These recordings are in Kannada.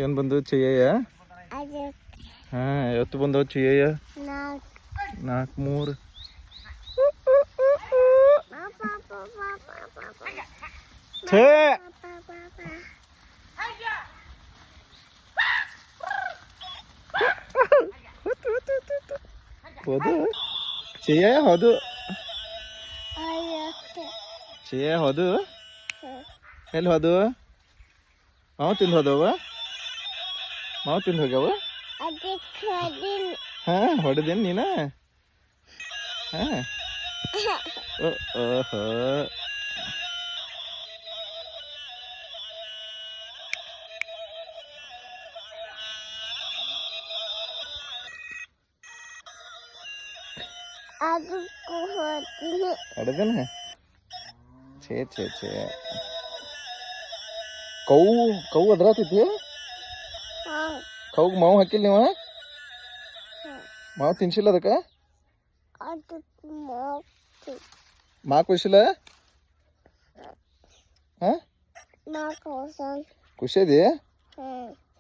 ಏನು ಬಂದು ಚಿಯ್ಯ ಹಾಂ ಎತ್ತು ಬಂದವು ಚಿಯ್ಯ 4 3 ಛೇ ಹೋದು ಚಿಯ್ಯ ಹೋದು ಚಿಯ್ಯ ಹೋದು ಎಲ್ಲಿ ಹೋದು ಮಾವು ತಿಂದು ಹೋದವ ಮಾವು ತಿಂದು ಹೋಗ್ಯಾವ ಹಾಂ ಹೊಡೆದೇನು ನೀನ ಹಾಂ ಓಹೋ ಹೊಡೆದೇನ ಛೇ ಛೇ ಛೇ ಕೌ ಅದ್ರಾತೈತಿ ಕೌಗೆ ಮಾವು ಹಾಕಿಲ್ಲ ನೀವು ಮಾವು ತಿನ್ಸಿಲ್ಲ ಅದಕ್ಕೆ ಮಾ ಖುಷಿಲ್ಲ ಹಾಂ ಖುಷಿ ಅದಿ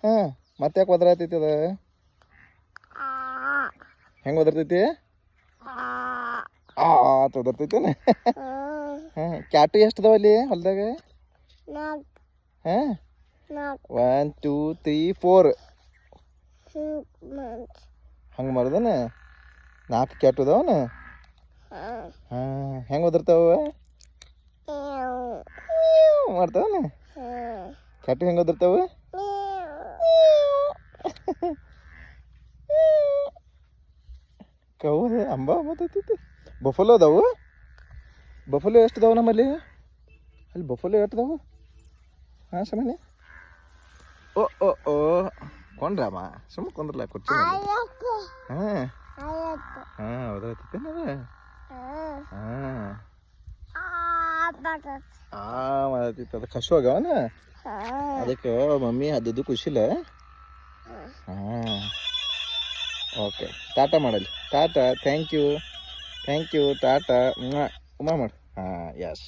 ಹಾಂ ಮತ್ತೆ ಯಾಕೆ ಒದರಾತೈತಿ ಅದ ಹೆಂಗೆ ಒದರ್ತೈತಿ ಒದರ್ತೈತೇನೆ ಹಾಂ ಕ್ಯಾಟು ಎಷ್ಟು ಅದಾವ ಅಲ್ಲಿ ಹೊಲ್ದಾಗ ಹಾಂ 1 2 3 4 ಹಂಗೆ ಮಾಡ್ದನ 4 ಕ್ಯಾಟು ಅದಾವನ ಹಾಂ ಹೆಂಗೆ ಒದರ್ತಾವ ಮಾಡ್ತಾವನ ಕ್ಯಾಟು ಹೆಂಗೆ ಒದರ್ತಾವ ಕೌ ಅಂಬ ಮತ್ತೈತಿ ಬಫಲೋ ಅದಾವು ಬಫಲೋ ಎಷ್ಟು ಅದಾವ ನಮ್ಮಲ್ಲಿ ಅಲ್ಲಿ ಬಫಲೋ ಎಷ್ಟು ಅದಾವು ಹಾಂ ಸಮನೆ ಓ ಓ ಓ ಕೊಂಡ್ರಮ್ಮ ಸುಮ್ಮ ಕೊಂದ್ರಲ್ಲ ಕುರ್ಚಿ ಹಾಂ ಹಾಂ ಹೌದೈತೇನ ಹಾಂ ಮಾಡತೈತಿ ಅದು ಕಸು ಆಗವನ ಅದಕ್ಕೆ ಮಮ್ಮಿ ಅದು ಖುಷಿಲ್ಲ ಹಾಂ ಓಕೆ ಟಾಟಾ ಮಾಡಲಿ ಟಾಟಾ ಥ್ಯಾಂಕ್ ಯು ಟಾಟಾ ಉಮಾ ಮಾಡು ಹಾಂ ಯಸ್